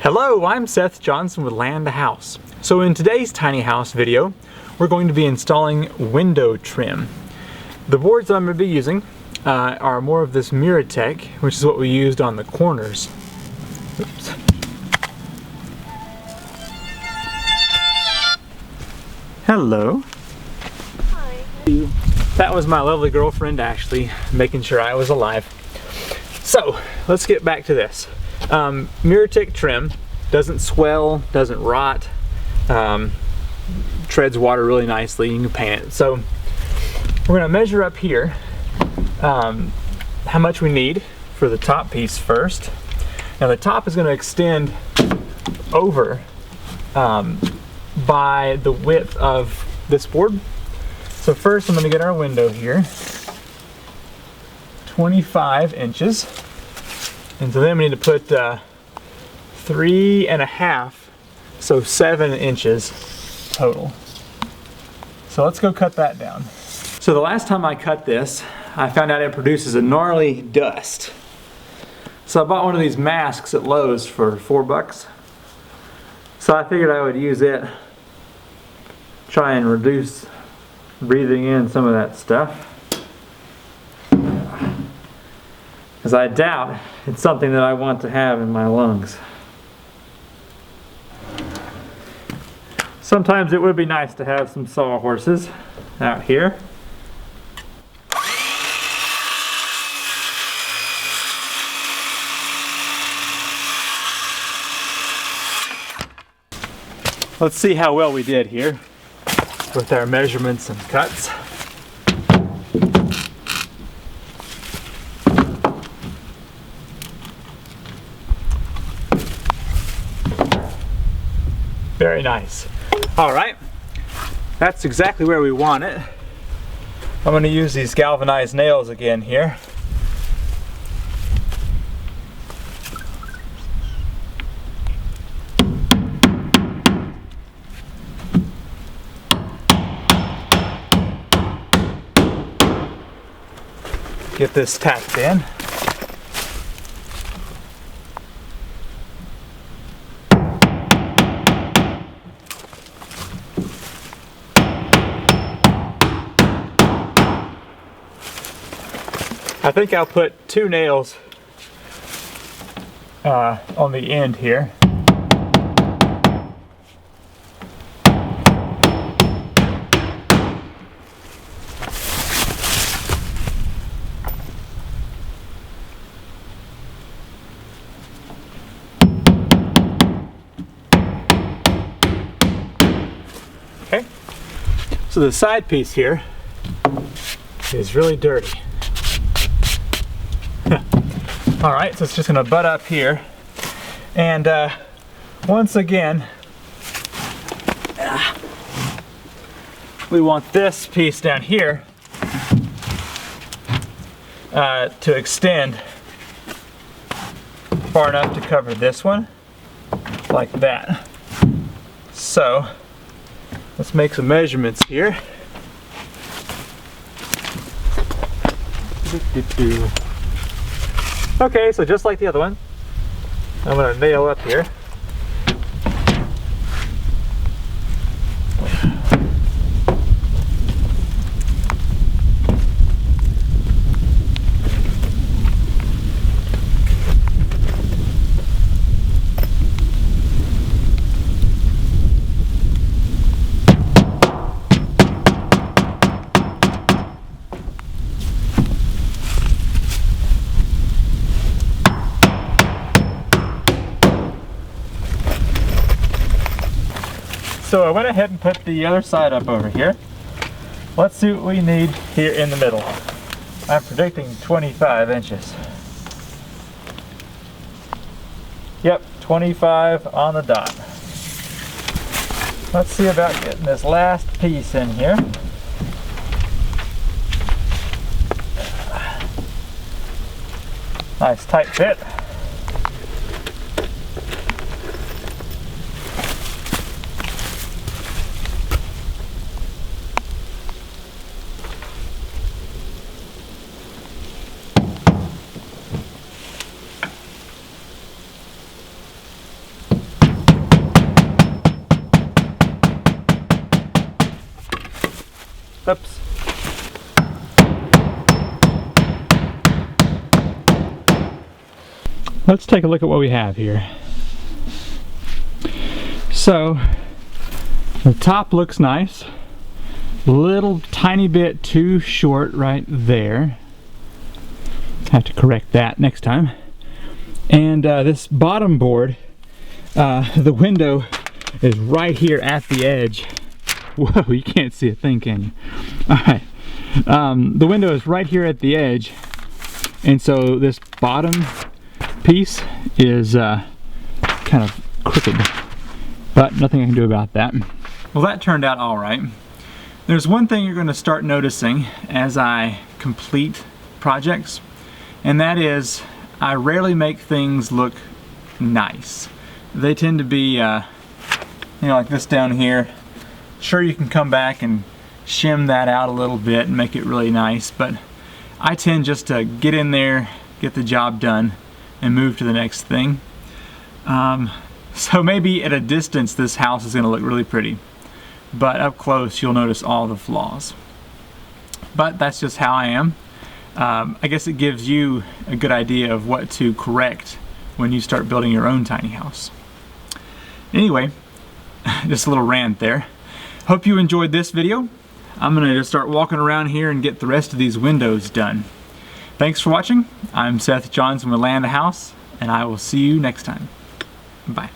Hello, I'm Seth Johnson with Land House. So in today's tiny house video, we're going to be installing window trim. The boards I'm going to be using are more of this Miratec, which is what we used on the corners. Oops. Hello. Hi. That was my lovely girlfriend Ashley, making sure I was alive. So, let's get back to this. Miratec trim doesn't swell, doesn't rot, treads water really nicely. You can paint it. So we're going to measure up here how much we need for the top piece first. Now the top is going to extend over by the width of this board. So first I'm going to get our window here, 25 inches. And so then we need to put 3.5, so 7 inches total. So let's go cut that down. So the last time I cut this, I found out it produces a gnarly dust. So I bought one of these masks at Lowe's for $4. So I figured I would use it, try and reduce breathing in some of that stuff. Because I doubt it's something that I want to have in my lungs. Sometimes it would be nice to have some sawhorses out here. Let's see how well we did here with our measurements and cuts. Very nice. All right, that's exactly where we want it. I'm going to use these galvanized nails again here. Get this tacked in. I think I'll put 2 nails on the end here. Okay, so the side piece here is really dirty. Alright, so it's just going to butt up here, and once again we want this piece down here to extend far enough to cover this one, like that. So let's make some measurements here. Okay, so just like the other one, I'm going to nail up here. So I went ahead and put the other side up over here. Let's see what we need here in the middle. I'm predicting 25 inches. Yep, 25 on the dot. Let's see about getting this last piece in here. Nice tight fit. Oops. Let's take a look at what we have here. So, the top looks nice. Little tiny bit too short right there. Have to correct that next time. And this bottom board, the window is right here at the edge. Whoa, you can't see a thing, can you? Alright. The window is right here at the edge. And so this bottom piece is kind of crooked, but nothing I can do about that. Well, that turned out all right. There's one thing you're going to start noticing as I complete projects, and that is I rarely make things look nice. They tend to be, you know, like this down here. Sure, you can come back and shim that out a little bit and make it really nice, but I tend just to get in there, get the job done, and move to the next thing. So maybe at a distance this house is going to look really pretty, but up close you'll notice all the flaws. But that's just how I am. I guess it gives you a good idea of what to correct when you start building your own tiny house. Anyway, just a little rant there. Hope you enjoyed this video. I'm going to just start walking around here and get the rest of these windows done. Thanks for watching. I'm Seth Johnson with Land a House, and I will see you next time. Bye.